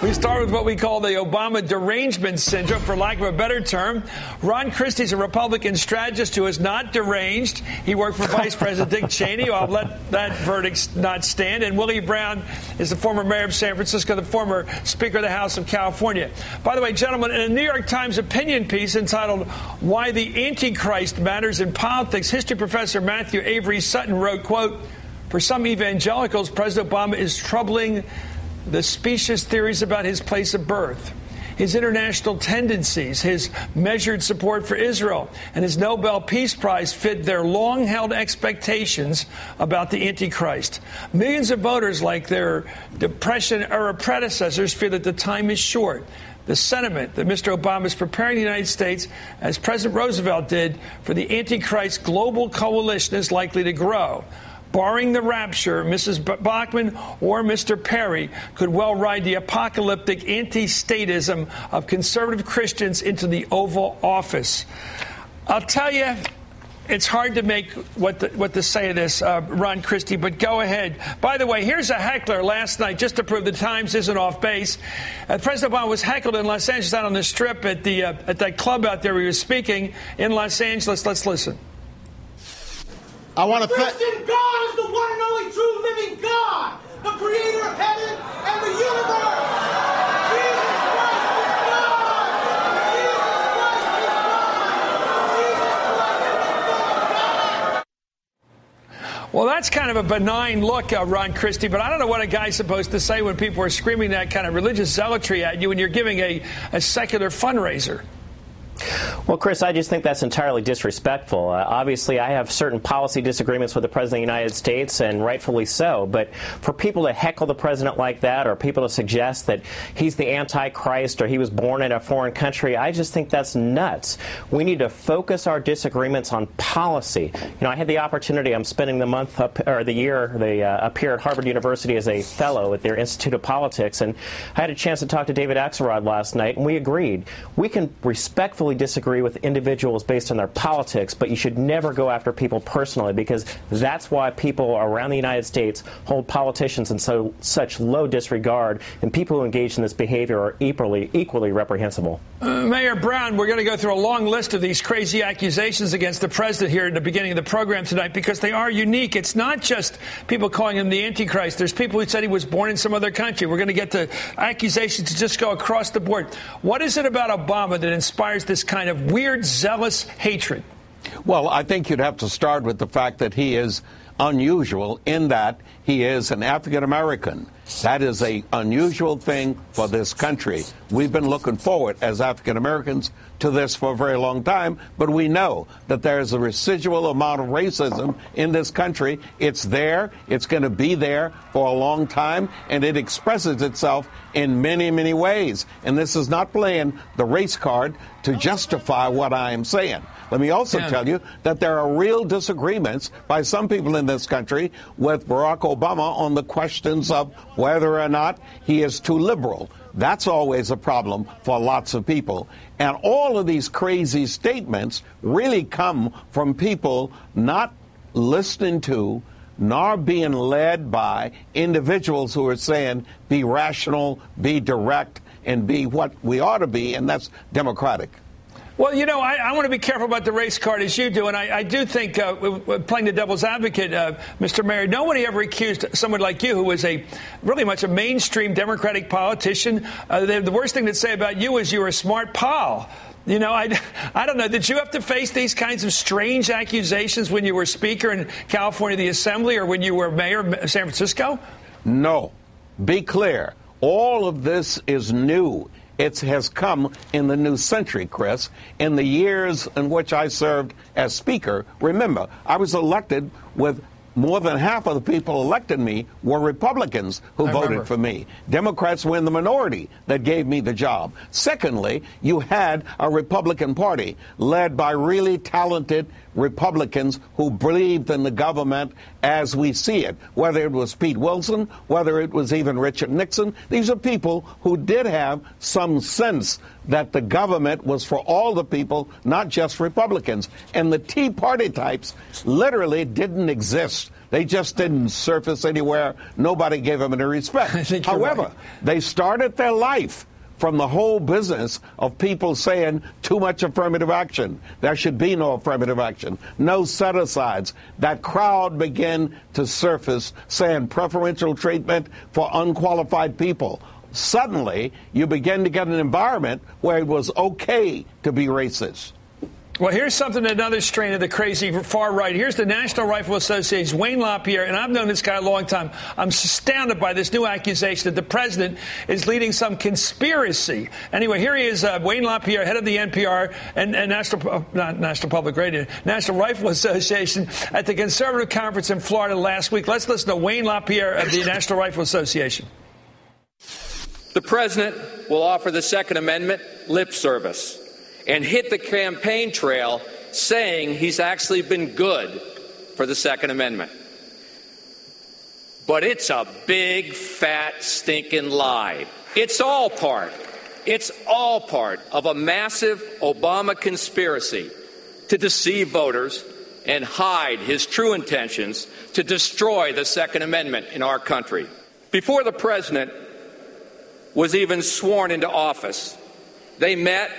We start with what we call the Obama derangement syndrome, for lack of a better term. Ron Christie's a Republican strategist who is not deranged. He worked for Vice President Dick Cheney. I'll let that verdict not stand. And Willie Brown is the former mayor of San Francisco, the former Speaker of the House of California. By the way, gentlemen, in a New York Times opinion piece entitled "Why the Antichrist Matters in Politics," history professor Matthew Avery Sutton wrote, quote, "For some evangelicals, President Obama is troubling the specious theories about his place of birth, his international tendencies, his measured support for Israel, and his Nobel Peace Prize fit their long-held expectations about the Antichrist. Millions of voters, like their Depression-era predecessors, feel that the time is short. The sentiment that Mr. Obama is preparing the United States, as President Roosevelt did, for the Antichrist global coalition is likely to grow. Barring the rapture, Mrs. Bachmann or Mr. Perry could well ride the apocalyptic anti-statism of conservative Christians into the Oval Office." I'll tell you, it's hard to make what to say of this, Ron Christie, but go ahead. By the way, here's a heckler last night, just to prove the Times isn't off base. President Obama was heckled in Los Angeles out on the Strip at that club out there where he was speaking in Los Angeles. Let's listen. I want to Christian God is the one and only true living God, the creator of heaven and the universe. Jesus Christ is God. Jesus Christ is God. Jesus Christ is the Son of God. Well, that's kind of a benign look, Ron Christie, but I don't know what a guy's supposed to say when people are screaming that kind of religious zealotry at you when you're giving a secular fundraiser. Well, Chris, I just think that's entirely disrespectful. Obviously, I have certain policy disagreements with the President of the United States, and rightfully so. But for people to heckle the President like that, or people to suggest that he's the Antichrist or he was born in a foreign country, I just think that's nuts. We need to focus our disagreements on policy. You know, I had the opportunity, I'm spending the month up here at Harvard University as a fellow at their Institute of Politics, and I had a chance to talk to David Axelrod last night, and we agreed. We can respectfully disagree with individuals based on their politics, but you should never go after people personally, because that's why people around the United States hold politicians in such low disregard, and people who engage in this behavior are equally reprehensible. Mayor Brown, we're going to go through a long list of these crazy accusations against the president here at the beginning of the program tonight, because they are unique. It's not just people calling him the Antichrist. There's people who said he was born in some other country. We're going to get to accusations to just go across the board. What is it about Obama that inspires this kind of weird, zealous hatred? Well, I think you'd have to start with the fact that he is unusual in that he is an African American. That is an unusual thing for this country. We've been looking forward as African Americans to this for a very long time, but we know that there's a residual amount of racism in this country. It's there. It's going to be there for a long time, and it expresses itself in many, many ways. And this is not playing the race card to justify what I am saying. Let me also tell you that there are real disagreements by some people in this country with Barack Obama on the questions of whether or not he is too liberal. That's always a problem for lots of people. And all of these crazy statements really come from people not listening to nor being led by individuals who are saying, be rational, be direct, and be what we ought to be, and that's democratic. Well, you know, I want to be careful about the race card as you do, and I do think, playing the devil's advocate, Mr. Mayor, nobody ever accused someone like you, who was really much a mainstream Democratic politician. The worst thing to say about you is you were a smart pal. You know, I don't know. Did you have to face these kinds of strange accusations when you were Speaker in California, the Assembly, or when you were Mayor of San Francisco? No. Be clear. All of this is new. It has come in the new century, Chris. In the years in which I served as Speaker, remember, I was elected with more than half of the people elected me were Republicans who voted for me. Democrats were in the minority that gave me the job. Secondly, you had a Republican Party led by really talented Republicans who believed in the government as we see it, whether it was Pete Wilson, whether it was even Richard Nixon. These are people who did have some sense that the government was for all the people, not just Republicans. And the Tea Party types literally didn't exist. They just didn't surface anywhere. Nobody gave them any respect. However, they started their life from the whole business of people saying too much affirmative action. There should be no affirmative action, no set-asides. That crowd began to surface saying preferential treatment for unqualified people. Suddenly, you begin to get an environment where it was okay to be racist. Well, here's something, another strain of the crazy far right. Here's the National Rifle Association's Wayne LaPierre, and I've known this guy a long time. I'm astounded by this new accusation that the president is leading some conspiracy. Anyway, here he is, Wayne LaPierre, head of the NPR and National Public Radio, National Rifle Association, at the conservative conference in Florida last week. Let's listen to Wayne LaPierre of the National Rifle Association. The president will offer the Second Amendment lip service and hit the campaign trail saying he's actually been good for the Second Amendment. But it's a big, fat, stinking lie. It's all part of a massive Obama conspiracy to deceive voters and hide his true intentions to destroy the Second Amendment in our country. Before the president was even sworn into office, they met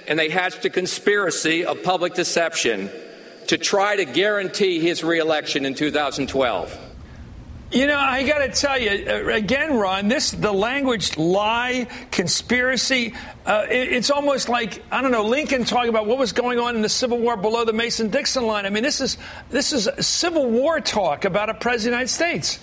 and they hatched a conspiracy of public deception to try to guarantee his reelection in 2012. You know, I got to tell you, again, Ron, the language lie, conspiracy, it's almost like, I don't know, Lincoln talking about what was going on in the Civil War below the Mason-Dixon line. I mean, this is Civil War talk about a president of the United States.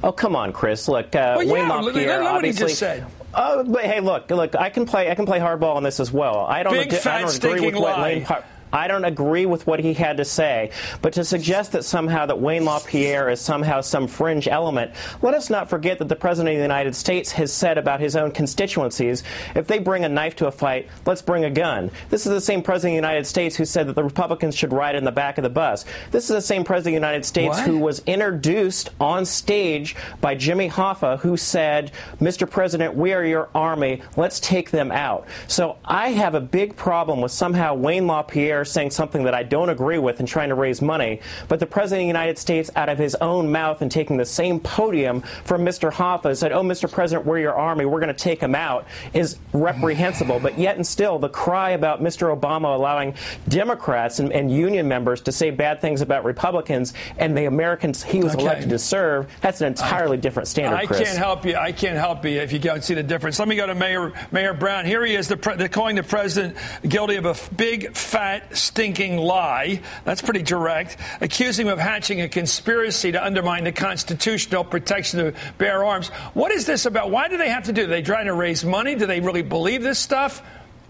Oh, come on, Chris. Look, Wayne LaPierre, what he obviously. Just said. But hey, look. I can play hardball on this as well. I don't agree with what I don't agree with what he had to say, but to suggest that somehow that Wayne LaPierre is somehow some fringe element, let us not forget that the President of the United States has said about his own constituencies, if they bring a knife to a fight, let's bring a gun. This is the same President of the United States who said that the Republicans should ride in the back of the bus. This is the same President of the United States who was introduced on stage by Jimmy Hoffa, who said, Mr. President, we are your army, let's take them out. So I have a big problem with somehow Wayne LaPierre saying something that I don't agree with and trying to raise money, but the President of the United States out of his own mouth and taking the same podium from Mr. Hoffa said, oh, Mr. President, we're your army, we're going to take them out, is reprehensible. But yet and still, the cry about Mr. Obama allowing Democrats and union members to say bad things about Republicans and the Americans he was elected to serve, that's an entirely different standard, Chris. I can't help you if you don't see the difference. Let me go to Mayor Brown. Here he is, calling the president guilty of a big, fat, stinking lie. That's pretty direct. Accusing him of hatching a conspiracy to undermine the constitutional protection of bear arms. What is this about? Why do they have to do it? Are they trying to raise money? Do they really believe this stuff?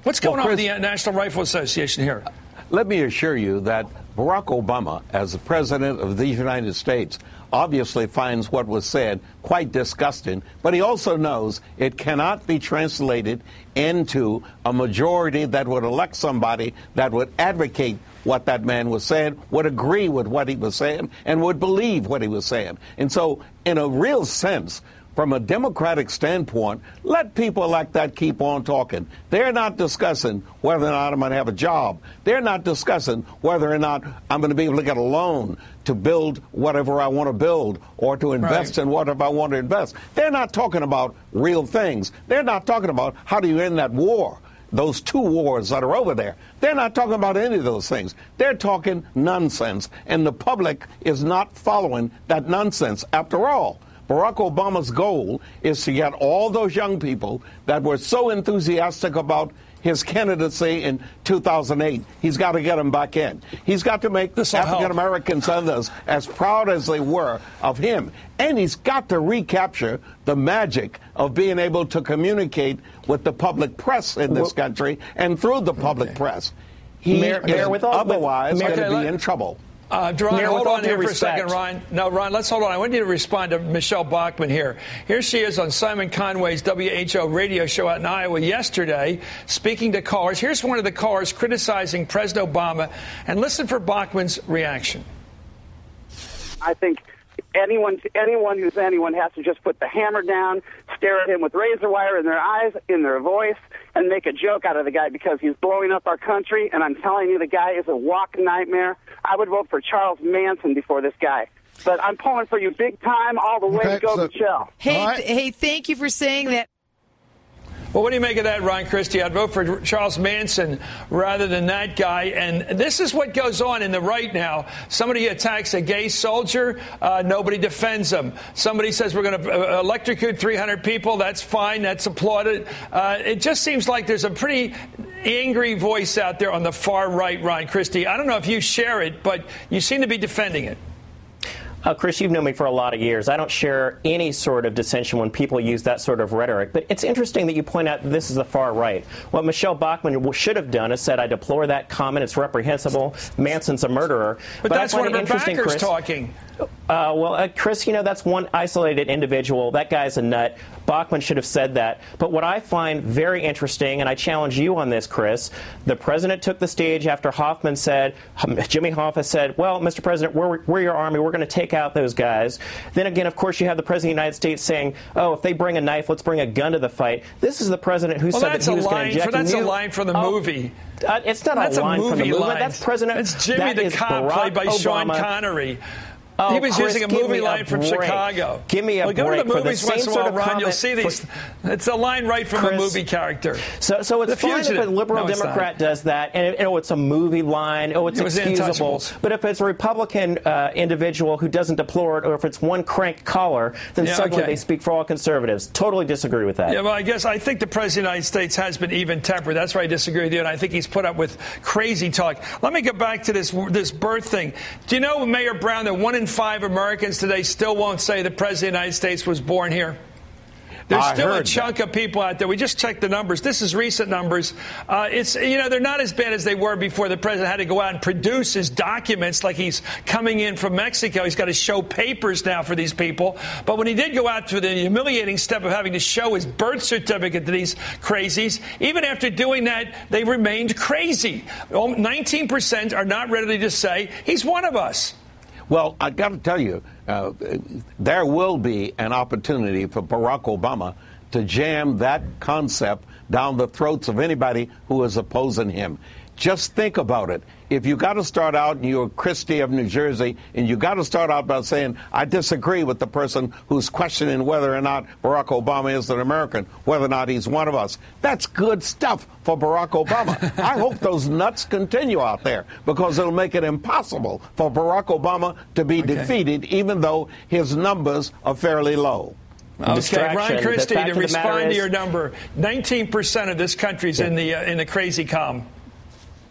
What's going on with the National Rifle Association here? Let me assure you that Barack Obama, as the President of the United States, obviously finds what was said quite disgusting, but he also knows it cannot be translated into a majority that would elect somebody that would advocate what that man was saying, would agree with what he was saying, and would believe what he was saying. And so, in a real sense, from a Democratic standpoint, let people like that keep on talking. They're not discussing whether or not I'm going to have a job. They're not discussing whether or not I'm going to be able to get a loan to build whatever I want to build or to invest in whatever I want to invest. They're not talking about real things. They're not talking about how do you end that war, those two wars that are over there. They're not talking about any of those things. They're talking nonsense, and the public is not following that nonsense. After all, Barack Obama's goal is to get all those young people that were so enthusiastic about his candidacy in 2008. He's got to get them back in. He's got to make African Americans and others as proud as they were of him. And he's got to recapture the magic of being able to communicate with the public press in this country and through the public press. He is otherwise going to be in trouble. Ron, hold on here for a second, Ron. No, Ron, let's hold on. I want you to respond to Michelle Bachmann here. Here she is on Simon Conway's WHO radio show out in Iowa yesterday, speaking to callers. Here's one of the callers criticizing President Obama, and listen for Bachmann's reaction. I think anyone who's anyone has to just put the hammer down, stare at him with razor wire in their eyes, in their voice, and make a joke out of the guy because he's blowing up our country. And I'm telling you, the guy is a walking nightmare. I would vote for Charles Manson before this guy. But I'm pulling for you big time all the way to go, Michelle. Hey, thank you for saying that. Well, what do you make of that, Ron Christie? I'd vote for Charles Manson rather than that guy. And this is what goes on in the right now. Somebody attacks a gay soldier. Nobody defends them. Somebody says we're going to electrocute 300 people. That's fine. That's applauded. It just seems like there's a pretty angry voice out there on the far right, Ron Christie. I don't know if you share it, but you seem to be defending it. Chris, you've known me for a lot of years. I don't share any sort of dissension when people use that sort of rhetoric. But it's interesting that you point out this is the far right. What Michelle Bachmann should have done is said, I deplore that comment. It's reprehensible. Manson's a murderer. But that's one of her backers, Chris, talking. Chris, that's one isolated individual. That guy's a nut. Bachmann should have said that. But what I find very interesting, and I challenge you on this, Chris, the president took the stage after Hoffman said, Jimmy Hoffa said, well, Mr. President, we're your army. We're going to take out those guys. Then again, of course, you have the president of the United States saying, oh, if they bring a knife, let's bring a gun to the fight. This is the president who said that he was going to inject That's a line from the movie. It's not a line from the movie. That's President. It's Jimmy the cop, played by Sean Connery. Oh, he was Chris, using a movie line from Chicago. Give me a break. Go to the for movies the once same in a while, sort of Ron. You'll see these. It's a line right from a movie character. So it's fine if a liberal Democrat does that, and it's a movie line. Oh, it's excusable. But if it's a Republican individual who doesn't deplore it, or if it's one crank caller, then suddenly they speak for all conservatives. Totally disagree with that. Yeah, well, I think the President of the United States has been even-tempered. That's why I disagree with you, and I think he's put up with crazy talk. Let me get back to this birth thing. Do you know, Mayor Brown, that 1 in 5 Americans today still won't say the President of the United States was born here? There's still a chunk of people out there. We just checked the numbers. This is recent numbers. They're not as bad as they were before the president had to go out and produce his documents like he's coming in from Mexico. He's got to show papers now for these people. But when he did go out to the humiliating step of having to show his birth certificate to these crazies, even after doing that, they remained crazy. 19% are not ready to say he's one of us. Well, I got to tell you, there will be an opportunity for Barack Obama to jam that concept down the throats of anybody who is opposing him. Just think about it. If you got to start out and you're Christie of New Jersey, and you got to start out by saying, I disagree with the person who's questioning whether or not Barack Obama is an American, whether or not he's one of us. That's good stuff for Barack Obama. I hope those nuts continue out there, because it'll make it impossible for Barack Obama to be defeated, even though his numbers are fairly low. Okay, Ron Christie, to respond to your number, 19% of this country's in the crazy calm.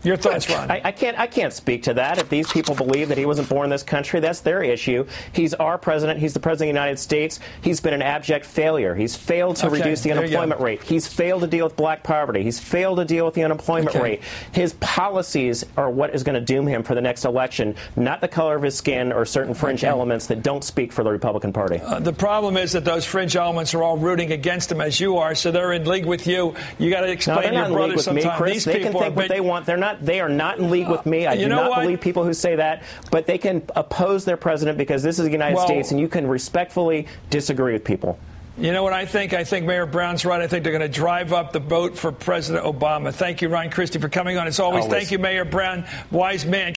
Your thoughts, Ron? I can't speak to that. If these people believe that he wasn't born in this country, that's their issue. He's our president. He's the president of the United States. He's been an abject failure. He's failed to reduce the unemployment rate. He's failed to deal with black poverty. He's failed to deal with the unemployment rate. His policies are what is going to doom him for the next election, not the color of his skin or certain fringe elements that don't speak for the Republican Party. The problem is that those fringe elements are all rooting against him, as you are, so they're in league with you. You got to explain to your brother sometimes. Chris, they can think what they want. They are not in league with me. I do not believe people who say that, but they can oppose their president because this is the United States, and you can respectfully disagree with people. You know what I think? I think Mayor Brown's right. I think they're going to drive up the vote for President Obama. Thank you, Ron Christie, for coming on. As always. Thank you, Mayor Brown. Wise man.